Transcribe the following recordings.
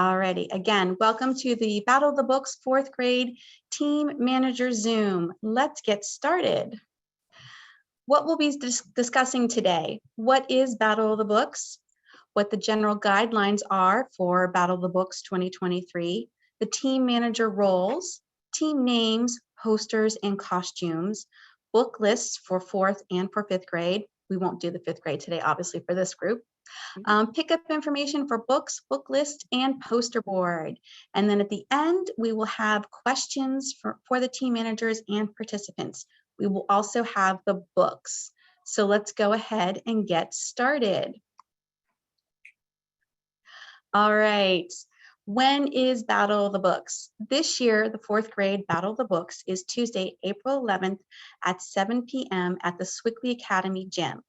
Alrighty, again, welcome to the Battle of the Books 4th grade Team Manager Zoom. Let's get started. What we'll be discussing today: what is Battle of the Books, what the general guidelines are for Battle of the Books 2023, the team manager roles, team names, posters, and costumes, book lists for 4th and for 5th grade. We won't do the 5th grade today, obviously, for this group. Pick up information for books, book list, and poster board. And then at the end, we will have questions for the team managers and participants. We will also have the books. So let's go ahead and get started. All right. When is Battle of the Books? This year, the 4th grade Battle of the Books is Tuesday, April 11th at 7 p.m. at the Swickley Academy Gym.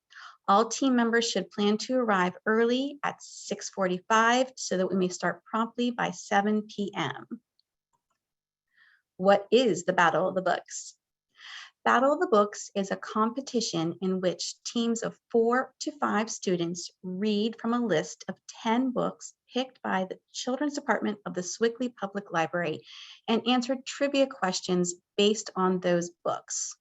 All team members should plan to arrive early at 6:45 so that we may start promptly by 7 p.m. What is the Battle of the Books? Battle of the Books is a competition in which teams of 4 to 5 students read from a list of 10 books picked by the Children's Department of the Swickley Public Library and answer trivia questions based on those books.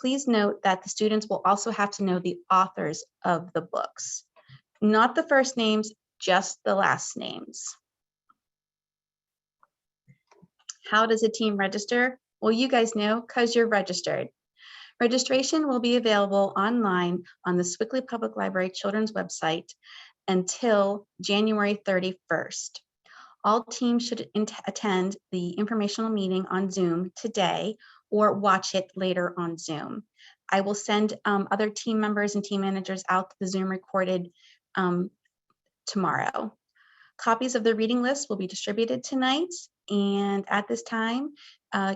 Please note that the students will also have to know the authors of the books. Not the first names, just the last names. How does a team register? Well, you guys know because you're registered. Registration will be available online on the Swickley Public Library Children's website until January 31st. All teams should attend the informational meeting on Zoom today or watch it later on Zoom. I will send other team members and team managers out the Zoom recorded tomorrow. Copies of the reading list will be distributed tonight. And at this time,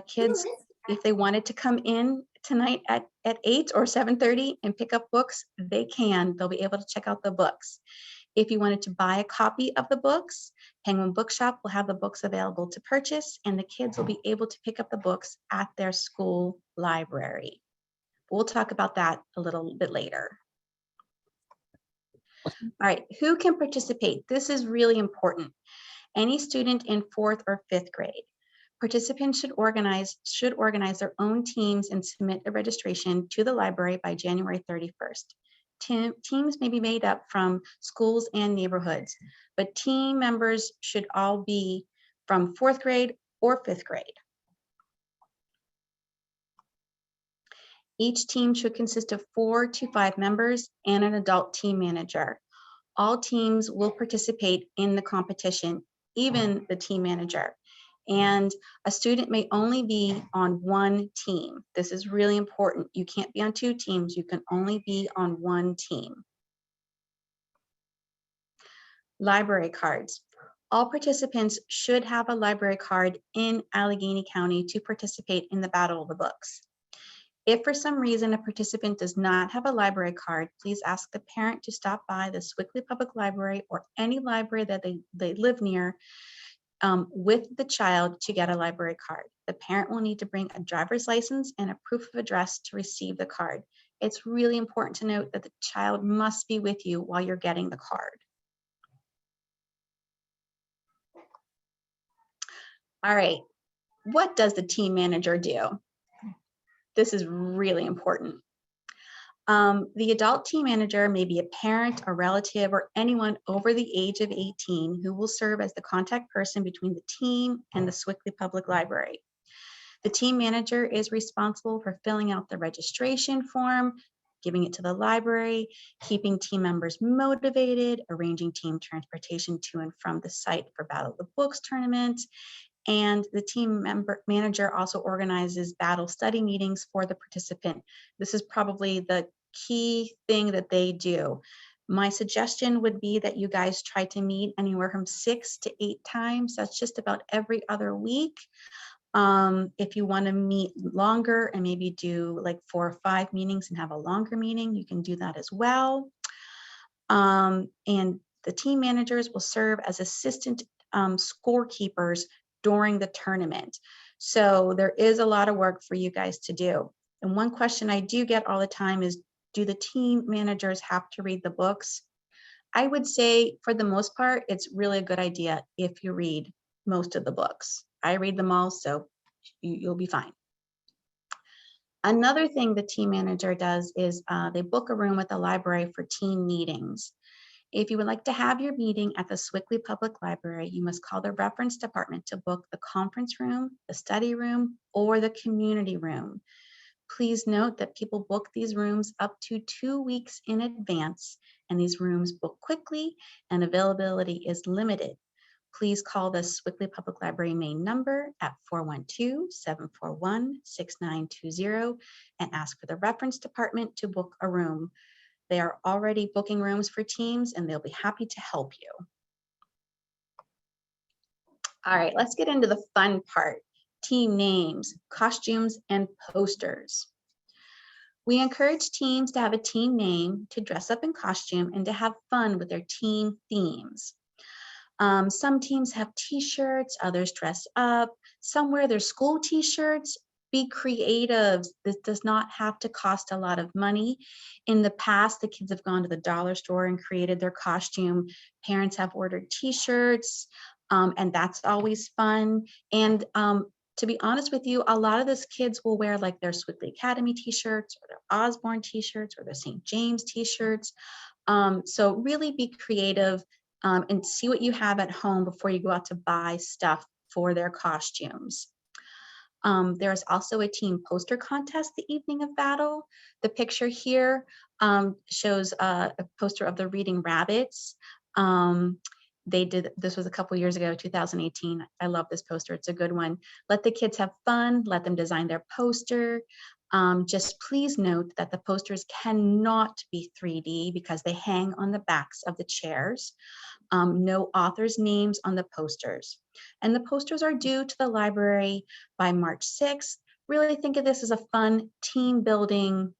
kids, if they wanted to come in tonight at 8 or 7:30 and pick up books, they can. They'll be able to check out the books. If you wanted to buy a copy of the books, Penguin Bookshop will have the books available to purchase, and the kids will be able to pick up the books at their school library. We'll talk about that a little bit later. All right, who can participate? This is really important. Any student in 4th or 5th grade. Participants should organize their own teams and submit a registration to the library by January 31st. Teams may be made up from schools and neighborhoods, but team members should all be from 4th grade or 5th grade. Each team should consist of 4 to 5 members and an adult team manager. All teams will participate in the competition, even the team manager. And a student may only be on one team. This is really important. You can't be on 2 teams. You can only be on one team. Library cards. All participants should have a library card in Allegheny County to participate in the Battle of the Books. If for some reason a participant does not have a library card, please ask the parent to stop by the Swickley Public Library or any library that they live near with the child to get a library card. The parent will need to bring a driver's license and a proof of address to receive the card. It's really important to note that the child must be with you while you're getting the card. All right, what does the team manager do? This is really important. The adult team manager may be a parent, a relative, or anyone over the age of 18 who will serve as the contact person between the team and the Swickley Public Library. The team manager is responsible for filling out the registration form, giving it to the library, keeping team members motivated, arranging team transportation to and from the site for Battle of the Books tournament. And the team manager also organizes battle study meetings for the participant. This is probably the key thing that they do. My suggestion would be that you guys try to meet anywhere from 6 to 8 times. That's just about every other week. If you want to meet longer and maybe do like 4 or 5 meetings and have a longer meeting, you can do that as well. And the team managers will serve as assistant scorekeepers during the tournament. So there is a lot of work for you guys to do. And one question I do get all the time is, do the team managers have to read the books? I would say for the most part, it's really a good idea if you read most of the books. I read them all, so you'll be fine. Another thing the team manager does is they book a room at the library for team meetings. If you would like to have your meeting at the Swickley Public Library, you must call the reference department to book the conference room, the study room, or the community room. Please note that people book these rooms up to 2 weeks in advance, and these rooms book quickly and availability is limited. Please call the Swickley Public Library main number at 412-741-6920 and ask for the reference department to book a room. They are already booking rooms for teams and they'll be happy to help you. All right, let's get into the fun part. Team names, costumes, and posters. We encourage teams to have a team name, to dress up in costume, and to have fun with their team themes. Some teams have t-shirts, others dress up, some wear their school t-shirts. Be creative. This does not have to cost a lot of money. In the past, the kids have gone to the dollar store and created their costume. Parents have ordered t-shirts, and that's always fun. And to be honest with you, a lot of those kids will wear like their Swickley Academy t-shirts or their Osborne t-shirts or their St. James t-shirts. So really be creative. And see what you have at home before you go out to buy stuff for their costumes. There's also a team poster contest the evening of battle. The picture here shows a poster of the Reading Rabbits. This was a couple years ago, 2018. I love this poster, it's a good one. Let the kids have fun, let them design their poster. Just please note that the posters cannot be 3D because they hang on the backs of the chairs. No authors' names on the posters. And the posters are due to the library by March 6th. Really think of this as a fun team building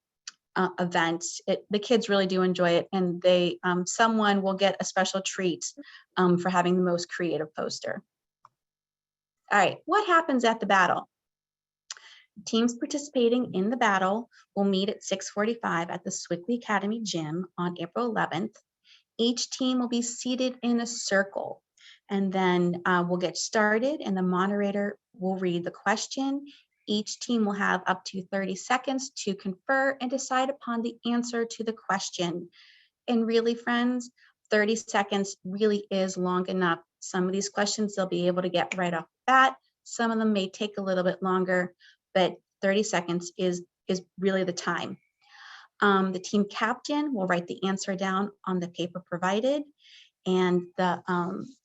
event. The kids really do enjoy it, and someone will get a special treat for having the most creative poster. All right, what happens at the battle? Teams participating in the battle will meet at 6:45 at the Swickley Academy gym on April 11th. Each team will be seated in a circle, and then we'll get started and the moderator will read the question. Each team will have up to 30 seconds to confer and decide upon the answer to the question. And really, friends, 30 seconds really is long enough. Some of these questions they'll be able to get right off the bat. Some of them may take a little bit longer, but 30 seconds is really the time. The team captain will write the answer down on the paper provided, and the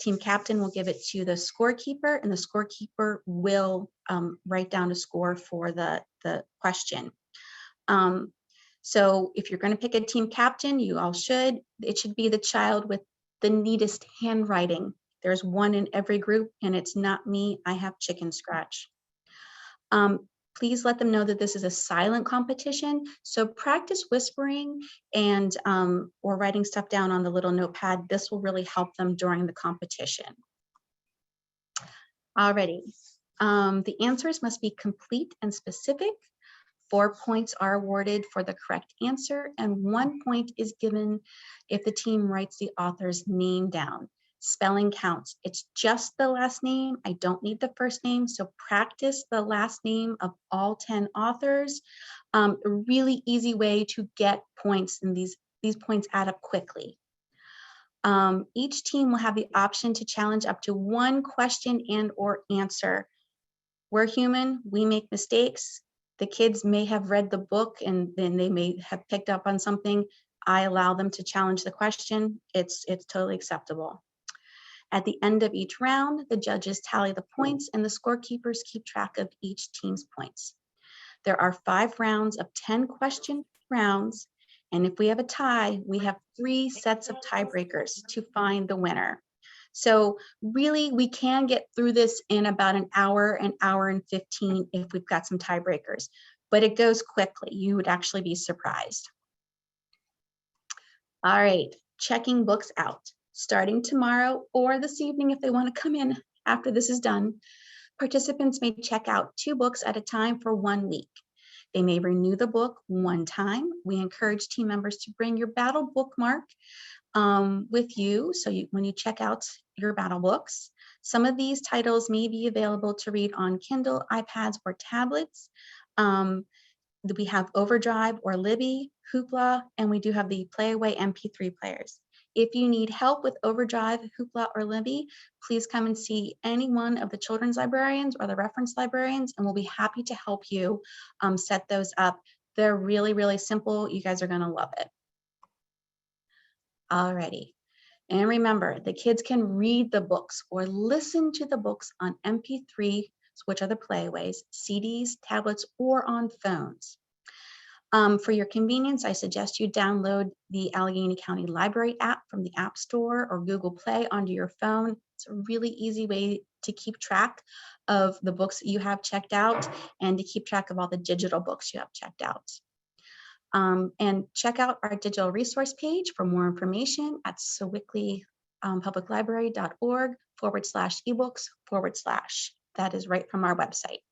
team captain will give it to the scorekeeper, and the scorekeeper will write down a score for the question. So if you're going to pick a team captain, it should be the child with the neatest handwriting. There's one in every group, and it's not me. I have chicken scratch. Please let them know that this is a silent competition. So practice whispering and or writing stuff down on the little notepad. This will really help them during the competition. Alrighty, the answers must be complete and specific. 4 points are awarded for the correct answer, and 1 point is given if the team writes the author's name down. Spelling counts. It's just the last name. I don't need the first name, so practice the last name of all 10 authors. A really easy way to get points, and these points add up quickly. Each team will have the option to challenge up to 1 question and or answer. We're human, we make mistakes. The kids may have read the book and then they may have picked up on something. I allow them to challenge the question. It's totally acceptable. At the end of each round, the judges tally the points and the scorekeepers keep track of each team's points. There are 5 rounds of 10 question rounds, and if we have a tie, we have 3 sets of tiebreakers to find the winner. So really, we can get through this in about an hour and 15 if we've got some tiebreakers, but it goes quickly. You would actually be surprised. All right, checking books out. Starting tomorrow or this evening if they want to come in after this is done, participants may check out 2 books at a time for 1 week. They may renew the book one time. We encourage team members to bring your battle bookmark with you, so when you check out your battle books. Some of these titles may be available to read on Kindle, iPads, or tablets. We have Overdrive or Libby, Hoopla, and we do have the Playaway MP3 players. If you need help with Overdrive, Hoopla, or Libby, please come and see any one of the children's librarians or the reference librarians, and we'll be happy to help you set those up. They're really, really simple. You guys are going to love it. Alrighty. And remember, the kids can read the books or listen to the books on MP3, which are the playaways, CDs, tablets, or on phones. For your convenience, I suggest you download the Allegheny County Library app from the App Store or Google Play onto your phone. It's a really easy way to keep track of the books that you have checked out and to keep track of all the digital books you have checked out. And check out our digital resource page for more information at sewickleypubliclibrary.org/ebooks/. That is right from our website.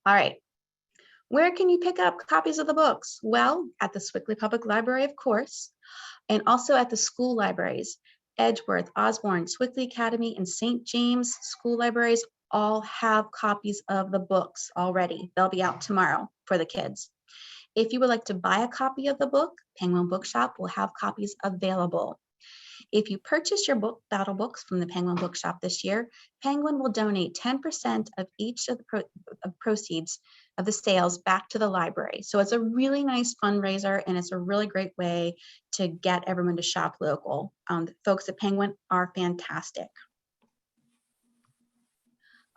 All right. Where can you pick up copies of the books? Well, at the Sewickley Public Library, of course, and also at the school libraries. Edgeworth, Osborne, Sewickley Academy, and St. James school libraries all have copies of the books already. They'll be out tomorrow for the kids. If you would like to buy a copy of the book, Penguin Bookshop will have copies available. If you purchase your battle books from the Penguin Bookshop this year, Penguin will donate 10% of each of the proceeds of the sales back to the library. So it's a really nice fundraiser, and it's a really great way to get everyone to shop local. The folks at Penguin are fantastic.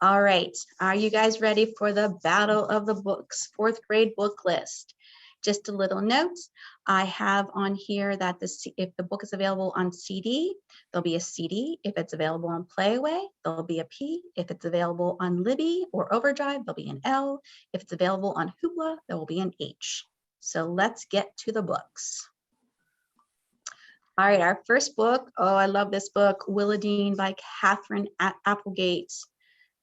All right, are you guys ready for the Battle of the Books 4th grade book list? Just a little note, I have on here that if the book is available on CD, there'll be a CD. If it's available on Playaway, there'll be a P. If it's available on Libby or Overdrive, there'll be an L. If it's available on Hoopla, there will be an H. So let's get to the books. All right, our first book, oh, I love this book, Willadine by Catherine Applegate.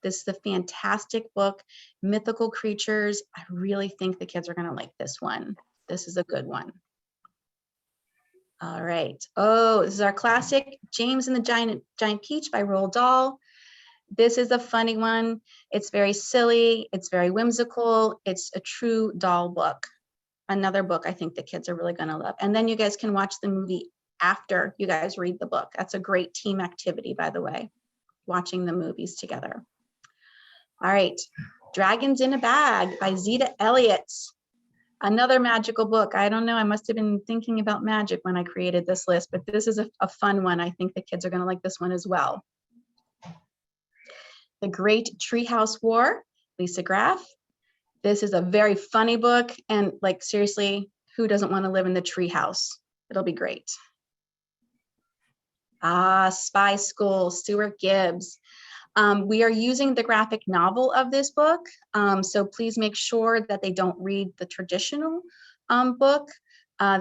This is a fantastic book, Mythical Creatures. I really think the kids are gonna like this one. This is a good one. All right. Oh, this is our classic, James and the Giant Peach by Roald Dahl. This is a funny one. It's very silly. It's very whimsical. It's a true doll book. Another book I think the kids are really gonna love. And then you guys can watch the movie after you guys read the book. That's a great team activity, by the way, watching the movies together. All right, Dragons in a Bag by Zita Elliott. Another magical book. I don't know, I must have been thinking about magic when I created this list, but this is a fun one. I think the kids are gonna like this one as well. The Great Treehouse War, Lisa Graff. This is a very funny book, and like seriously, who doesn't wanna live in the treehouse? It'll be great. Spy School, Stuart Gibbs. We are using the graphic novel of this book, so please make sure that they don't read the traditional book.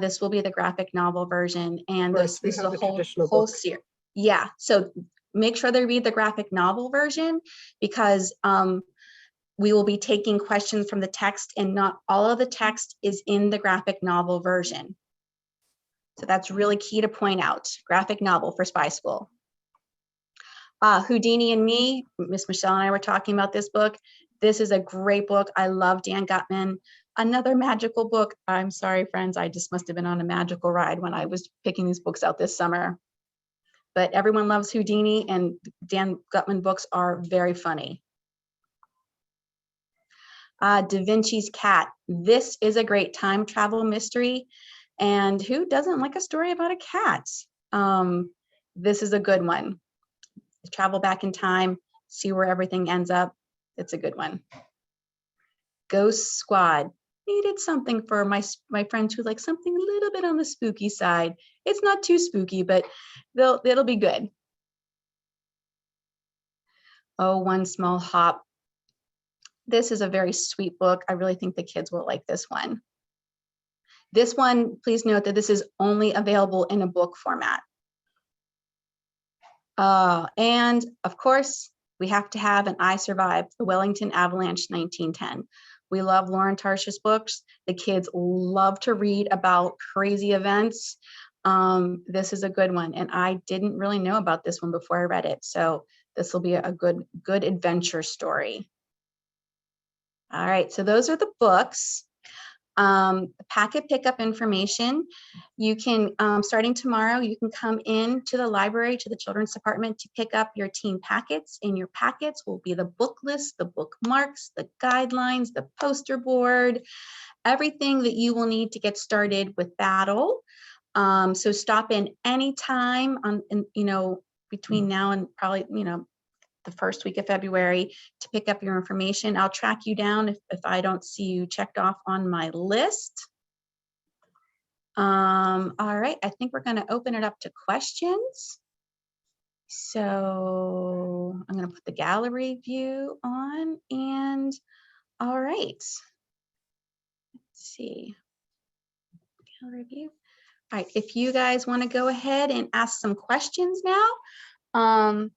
This will be the graphic novel version, and this is a whole series. Yeah, so make sure they read the graphic novel version, because we will be taking questions from the text, and not all of the text is in the graphic novel version. So that's really key to point out. Graphic novel for Spy School. Houdini and Me, Miss Michelle and I were talking about this book. This is a great book. I love Dan Gutman. Another magical book. I'm sorry, friends, I just must have been on a magical ride when I was picking these books out this summer. But everyone loves Houdini, and Dan Gutman books are very funny. Da Vinci's Cat. This is a great time travel mystery. And who doesn't like a story about a cat? This is a good one. Travel back in time, see where everything ends up. It's a good one. Ghost Squad. Needed something for my friends who like something a little bit on the spooky side. It's not too spooky, but it'll be good. Oh, One Small Hop. This is a very sweet book. I really think the kids will like this one. This one, please note that this is only available in a book format. And of course, we have to have an I Survived, the Wellington Avalanche 1910. We love Lauren Tarshish books. The kids love to read about crazy events. This is a good one. And I didn't really know about this one before I read it. So this will be a good adventure story. All right, so those are the books. Packet pickup information. You can, starting tomorrow, you can come in to the library, to the children's department to pick up your team packets. In your packets will be the book list, the bookmarks, the guidelines, the poster board, everything that you will need to get started with Battle. So stop in anytime between now and probably, the first week of February to pick up your information. I'll track you down if I don't see you checked off on my list. All right, I think we're going to open it up to questions. So I'm going to put the gallery view on, and all right. Let's see. Gallery view. All right, if you guys want to go ahead and ask some questions now, I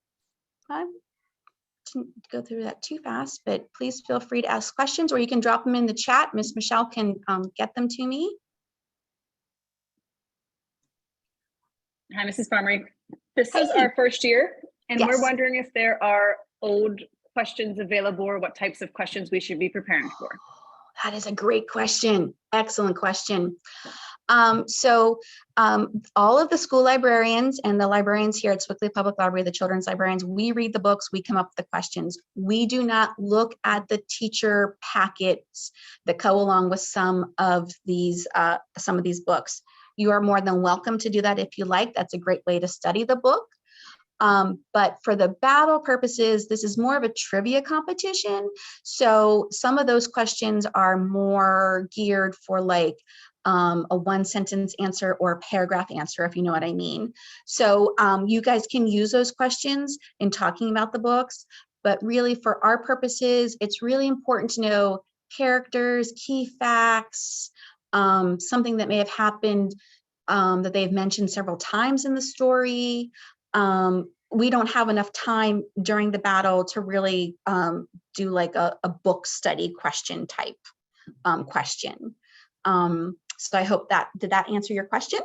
didn't go through that too fast, but please feel free to ask questions, or you can drop them in the chat. Miss Michelle can get them to me. Hi, Mrs. Farmery. This is our first year, and Yes. we're wondering if there are old questions available or what types of questions we should be preparing for. That is a great question. Excellent question. All of the school librarians and the librarians here at Swickley Public Library, the children's librarians, we read the books, we come up with the questions. We do not look at the teacher packets that go along with some of these books. You are more than welcome to do that if you like. That's a great way to study the book. But for the battle purposes, this is more of a trivia competition. So some of those questions are more geared for like a one-sentence answer or a paragraph answer, if you know what I mean. So you guys can use those questions in talking about the books, but really for our purposes, it's really important to know characters, key facts, something that may have happened that they've mentioned several times in the story. We don't have enough time during the battle to really do like a book study question type question. So I hope did that answer your question?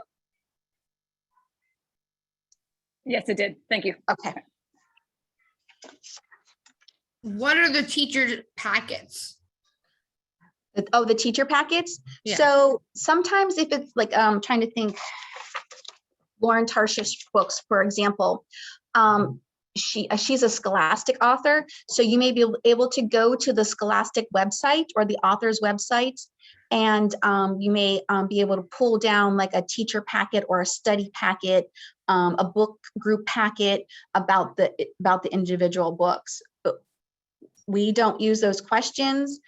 Yes, it did. Thank you. Okay. What are the teacher packets? Oh, the teacher packets? Yeah. So sometimes if it's like, trying to think, Lauren Tarshish books, for example, she's a Scholastic author. So you may be able to go to the Scholastic website or the author's website, and you may be able to pull down like a teacher packet or a study packet, a book group packet about the individual books. But we don't use those questions.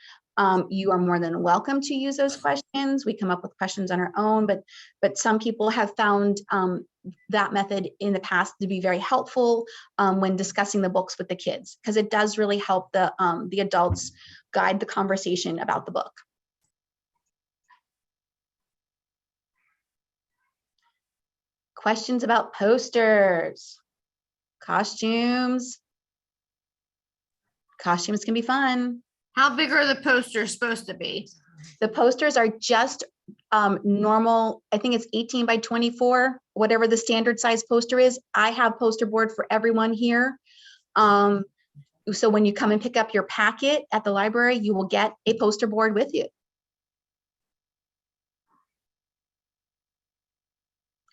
You are more than welcome to use those questions. We come up with questions on our own, but some people have found that method in the past to be very helpful when discussing the books with the kids, because it does really help the adults guide the conversation about the book. Questions about posters, costumes. Costumes can be fun. How big are the posters supposed to be? The posters are just normal. I think it's 18 by 24, whatever the standard size poster is. I have poster board for everyone here. So when you come and pick up your packet at the library, you will get a poster board with you.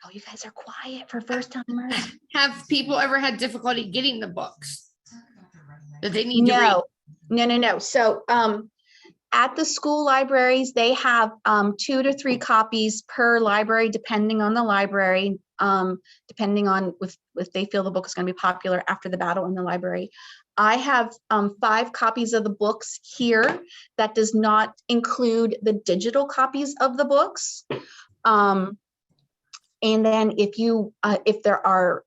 Oh, you guys are quiet for first timers. Have people ever had difficulty getting the books that they need to read? No. So at the school libraries, they have 2 to 3 copies per library, depending on the library, depending on if they feel the book is going to be popular after the battle in the library. I have 5 copies of the books here. That does not include the digital copies of the books. And then if there are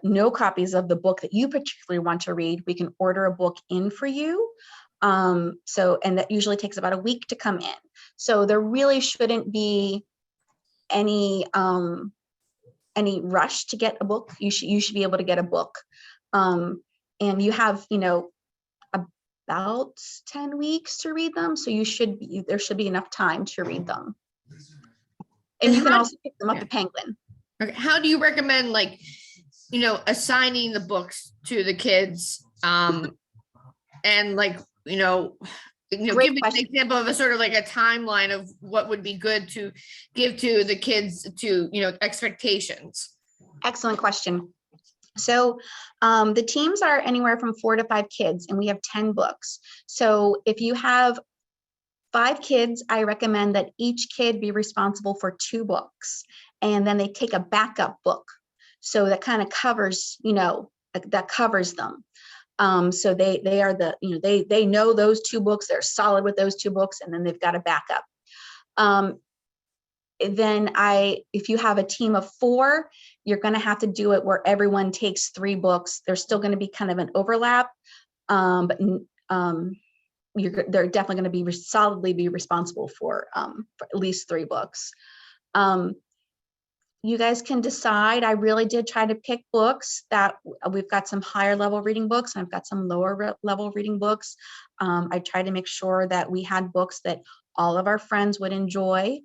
no copies of the book that you particularly want to read, we can order a book in for you. And that usually takes about a week to come in. So there really shouldn't be any rush to get a book. You should be able to get a book. And you have, about 10 weeks to read them. So there should be enough time to read them. And And you can how- also pick them up yeah. at Penguin. Okay, how do you recommend, like, assigning the books to the kids? And like, Great give me an question. example of a sort of like a timeline of what would be good to give to the kids to, expectations. Excellent question. So the teams are anywhere from 4 to 5 kids, and we have 10 books. So if you have 5 kids, I recommend that each kid be responsible for 2 books, and then they take a backup book. So that kind of covers, that covers them. So they are they know those 2 books, they're solid with those 2 books, and then they've got a backup. Then if you have a team of 4, you're going to have to do it where everyone takes 3 books. There's still going to be kind of an overlap, but they're definitely going to be solidly be responsible for at least 3 books. You guys can decide. I really did try to pick books that we've got some higher level reading books, and I've got some lower level reading books. I tried to make sure that we had books that all of our friends would enjoy,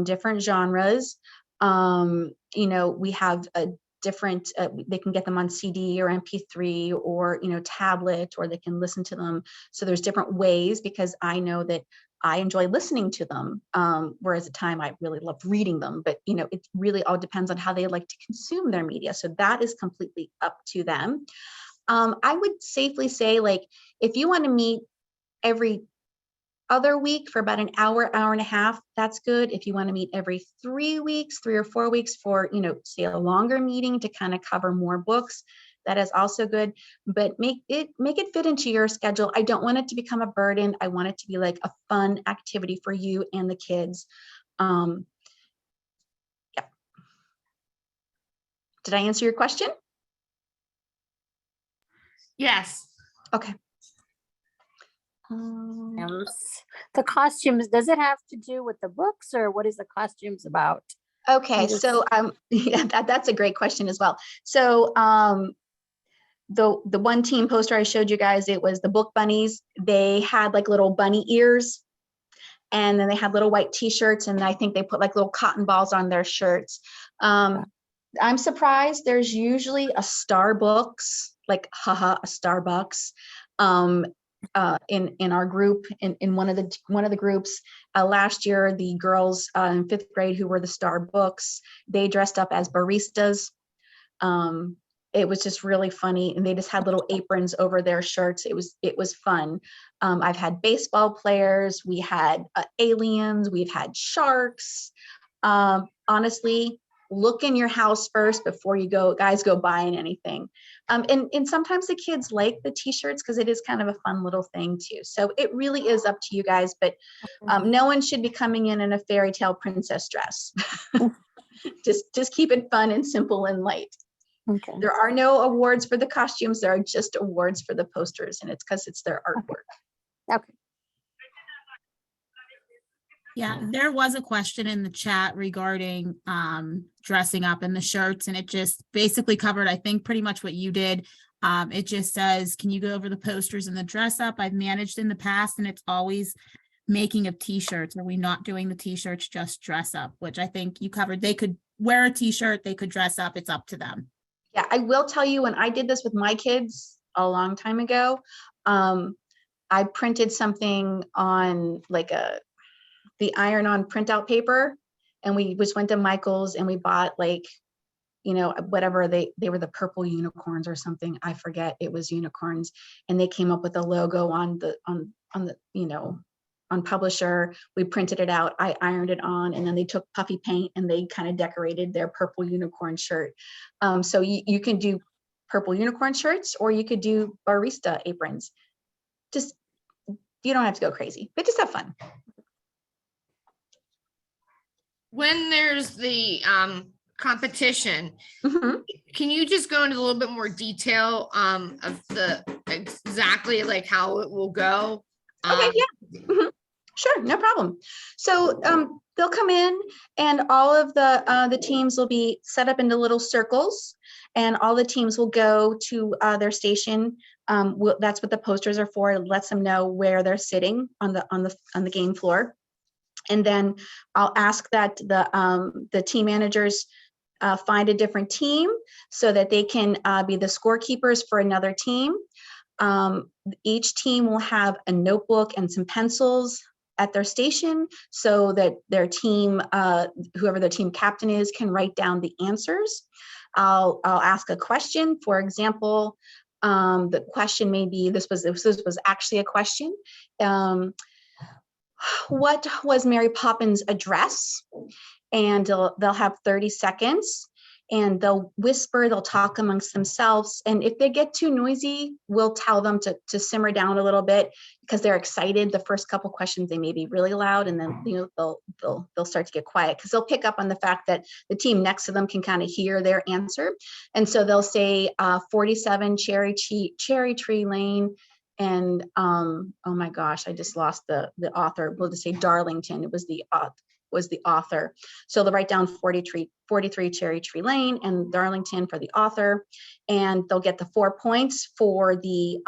different genres. We have a different, they can get them on CD or MP3 or, tablet, or they can listen to them. So there's different ways, because I know that I enjoy listening to them, whereas at the time I really loved reading them, but it really all depends on how they like to consume their media. So that is completely up to them. I would safely say, like, if you want to meet every other week for about an hour and a half, that's good. If you want to meet every 3 weeks, 3 or 4 weeks for, say a longer meeting to kind of cover more books, that is also good, but make it fit into your schedule. I don't want it to become a burden. I want it to be like a fun activity for you and the kids. Yeah. Did I answer your question? Yes. Okay. The costumes, does it have to do with the books, or what is the costumes about? Okay, so yeah, that's a great question as well. So the one team poster I showed you guys, it was the book bunnies. They had like little bunny ears, and then they had little white t-shirts, and I think they put like little cotton balls on their shirts. I'm surprised there's usually a Starbucks, like haha, a Starbucks in our group, in one of the groups. Last year, the girls in 5th grade who were the Starbucks, they dressed up as baristas. It was just really funny, and they just had little aprons over their shirts. It was fun. I've had baseball players, we had aliens, we've had sharks. Honestly, look in your house first before you guys go buying anything. And sometimes the kids like the t-shirts because it is kind of a fun little thing too. So it really is up to you guys, but no one should be coming in a fairy tale princess dress. just keep it fun and simple and light. Okay. There are no awards for the costumes. There are just awards for the posters, and it's because it's their artwork. Okay. Yeah, there was a question in the chat regarding dressing up in the shirts, and it just basically covered, I think, pretty much what you did. It just says, can you go over the posters and the dress up? I've managed in the past, and it's always making of t-shirts. Are we not doing the t-shirts, just dress up? Which I think you covered. They could wear a t-shirt, they could dress up. It's up to them. Yeah, I will tell you, when I did this with my kids a long time ago, I printed something on like the iron-on printout paper, and we just went to Michael's and we bought like, whatever they were, the purple unicorns or something. I forget, it was unicorns, and they came up with a logo on the on publisher. We printed it out, I ironed it on, and then they took puffy paint and they kind of decorated their purple unicorn shirt. So you can do purple unicorn shirts, or you could do barista aprons. Just, you don't have to go crazy, but just have fun. When there's the competition, Mm-hmm. can you just go into a little bit more detail of the exactly like how it will go? Okay, yeah. Mm-hmm. Sure, no problem. So they'll come in and all of the teams will be set up into little circles and all the teams will go to their station. That's what the posters are for. It lets them know where they're sitting on the game floor. And then I'll ask that the team managers find a different team so that they can be the scorekeepers for another team. Each team will have a notebook and some pencils at their station so that their team, whoever their team captain is, can write down the answers. I'll ask a question. For example, the question may be, this was actually a question. What was Mary Poppins' address? And they'll have 30 seconds and they'll whisper, they'll talk amongst themselves. And if they get too noisy, we'll tell them to simmer down a little bit because they're excited. The first couple questions, they may be really loud and then they'll start to get quiet because they'll pick up on the fact that the team next to them can kind of hear their answer. And so they'll say 47 Cherry Tree Lane. And oh my gosh, I just lost the author. We'll just say Darlington. It was the author. So they'll write down 43 Cherry Tree Lane and Darlington for the author, and they'll get the 4 points for the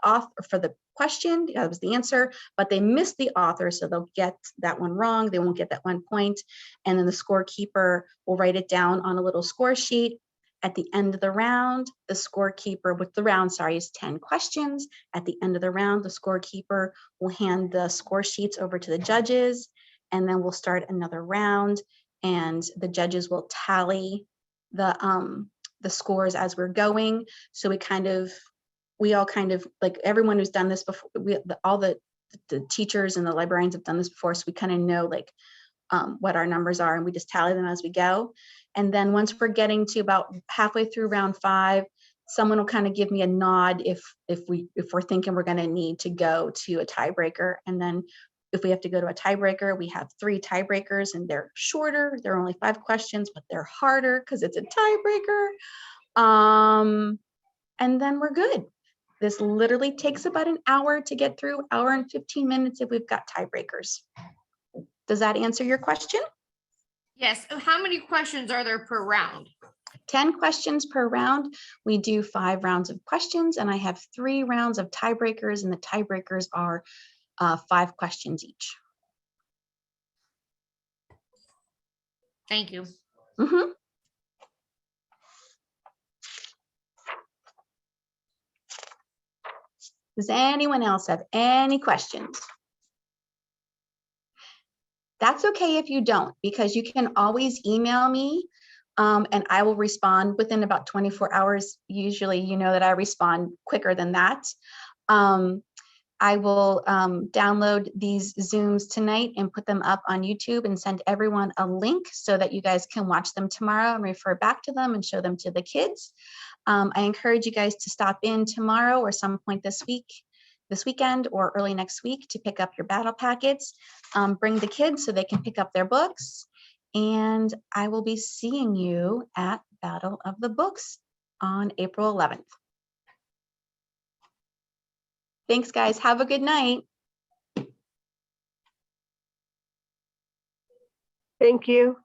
author for the question. That was the answer, but they missed the author, so they'll get that one wrong. They won't get that 1 point, and then the scorekeeper will write it down on a little score sheet. At the end of the round, the scorekeeper with the round, is 10 questions. At the end of the round, the scorekeeper will hand the score sheets over to the judges, and then we'll start another round, and the judges will tally the scores as we're going. So we all kind of like everyone who's done this before. All the teachers and the librarians have done this before, so we kind of know like what our numbers are, and we just tally them as we go. And then once we're getting to about halfway through round 5, someone will kind of give me a nod if we're thinking we're going to need to go to a tiebreaker. And then if we have to go to a tiebreaker, we have 3 tiebreakers, and they're shorter. They're only 5 questions, but they're harder because it's a tiebreaker. And then we're good. This literally takes about an hour to get through, hour and 15 minutes if we've got tiebreakers. Does that answer your question? Yes. How many questions are there per round? 10 questions per round. We do 5 rounds of questions, and I have 3 rounds of tiebreakers, and the tiebreakers are 5 questions each. Thank you. Mm-hmm. Does anyone else have any questions? That's okay if you don't, because you can always email me and I will respond within about 24 hours. Usually, you know that I respond quicker than that. I will download these Zooms tonight and put them up on YouTube and send everyone a link so that you guys can watch them tomorrow and refer back to them and show them to the kids. I encourage you guys to stop in tomorrow or some point this weekend or early next week to pick up your battle packets. Bring the kids so they can pick up their books. And I will be seeing you at Battle of the Books on April 11th. Thanks, guys. Have a good night. Thank you.